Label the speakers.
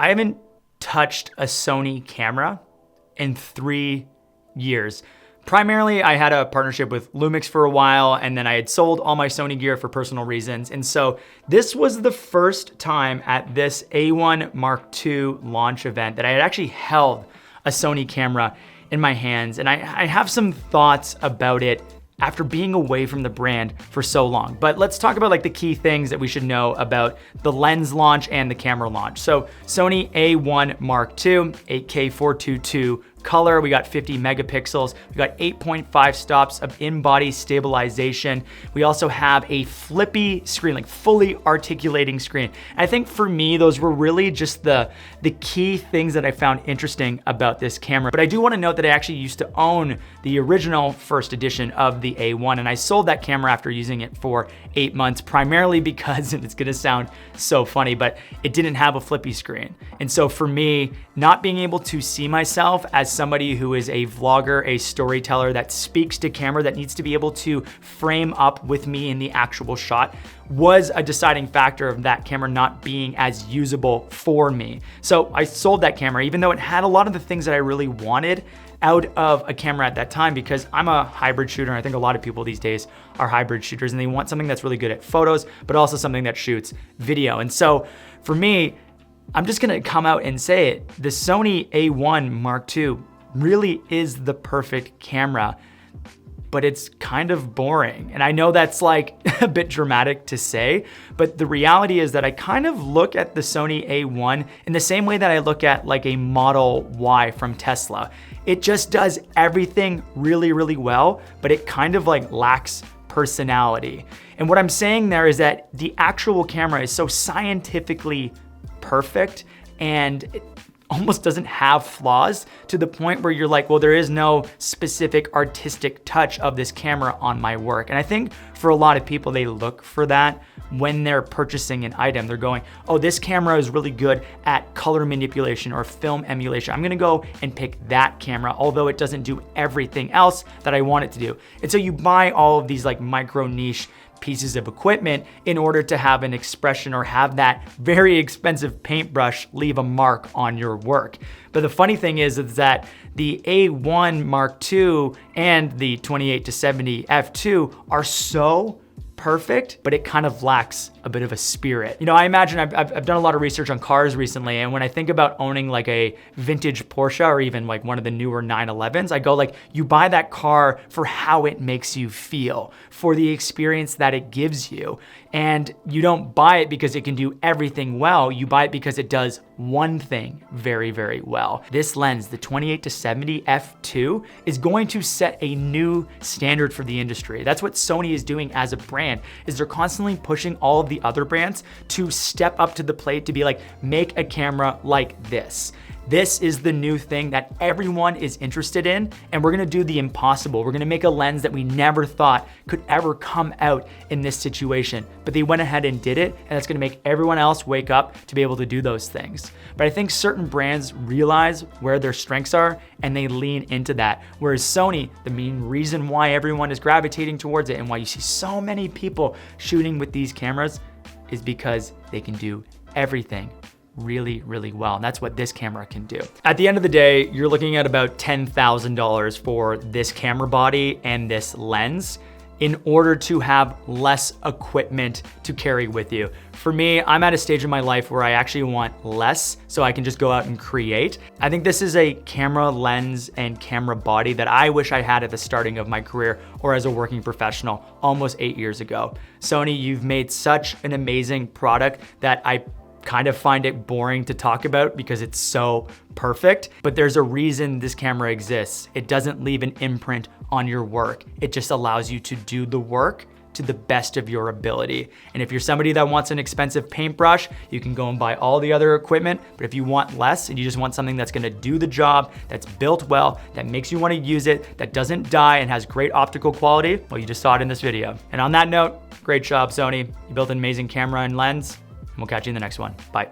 Speaker 1: I haven't touched a Sony camera in 3 years. Primarily, I had a partnership with Lumix for a while, and then I had sold all my Sony gear for personal reasons. And so this was the first time at this A1 Mark II launch event that I had actually held a Sony camera in my hands. And I have some thoughts about it after being away from the brand for so long. But let's talk about like the key things that we should know about the lens launch and the camera launch. So Sony A1 Mark II, 8K 422 color, we got 50 megapixels, we got 8.5 stops of in-body stabilization. We also have a flippy screen, like fully articulating screen. And I think for me, those were really just the key things that I found interesting about this camera. But I do want to note that I actually used to own the original first edition of the A1, and I sold that camera after using it for 8 months, primarily because, and it's gonna sound so funny, but it didn't have a flippy screen. And so for me, not being able to see myself as somebody who is a vlogger, a storyteller that speaks to camera, that needs to be able to frame up with me in the actual shot, was a deciding factor of that camera not being as usable for me. So I sold that camera, even though it had a lot of the things that I really wanted out of a camera at that time, because I'm a hybrid shooter. And I think a lot of people these days are hybrid shooters, and they want something that's really good at photos, but also something that shoots video. And so for me, I'm just gonna come out and say it. The Sony A1 Mark II really is the perfect camera, but it's kind of boring. And I know that's like a bit dramatic to say, but the reality is that I kind of look at the Sony A1 in the same way that I look at like a Model Y from Tesla. It just does everything really, really well, but it kind of like lacks personality. And what I'm saying there is that the actual camera is so scientifically perfect, and it almost doesn't have flaws, to the point where you're like, well, there is no specific artistic touch of this camera on my work. And I think for a lot of people, they look for that when they're purchasing an item. They're going, oh, this camera is really good at color manipulation or film emulation. I'm gonna go and pick that camera, although it doesn't do everything else that I want it to do. And so you buy all of these like micro niche pieces of equipment in order to have an expression or have that very expensive paintbrush leave a mark on your work. But the funny thing is that the A1 Mark II and the 28-70 F2 are so perfect, but it kind of lacks a bit of a spirit. You know, I imagine I've done a lot of research on cars recently, and when I think about owning like a vintage Porsche or even like one of the newer 911s, I go like, you buy that car for how it makes you feel, for the experience that it gives you. And you don't buy it because it can do everything well. You buy it because it does one thing very, very well. This lens, the 28-70 F2, is going to set a new standard for the industry. That's what Sony is doing as a brand, is they're constantly pushing all of the other brands to step up to the plate, to be like, make a camera like this. This is the new thing that everyone is interested in, and we're gonna do the impossible. We're gonna make a lens that we never thought could ever come out in this situation, but they went ahead and did it, and that's gonna make everyone else wake up to be able to do those things. But I think certain brands realize where their strengths are, and they lean into that. Whereas Sony, the main reason why everyone is gravitating towards it and why you see so many people shooting with these cameras is because they can do everything really, really well. And that's what this camera can do. At the end of the day, you're looking at about $10,000 for this camera body and this lens in order to have less equipment to carry with you. For me, I'm at a stage in my life where I actually want less so I can just go out and create. I think this is a camera lens and camera body that I wish I had at the starting of my career or as a working professional almost 8 years ago. Sony, you've made such an amazing product that I kind of find it boring to talk about because it's so perfect, but there's a reason this camera exists. It doesn't leave an imprint on your work. It just allows you to do the work to the best of your ability. And if you're somebody that wants an expensive paintbrush, you can go and buy all the other equipment. But if you want less and you just want something that's gonna do the job, that's built well, that makes you wanna use it, that doesn't die and has great optical quality, well, you just saw it in this video. And on that note, great job, Sony. You built an amazing camera and lens. We'll catch you in the next one. Bye.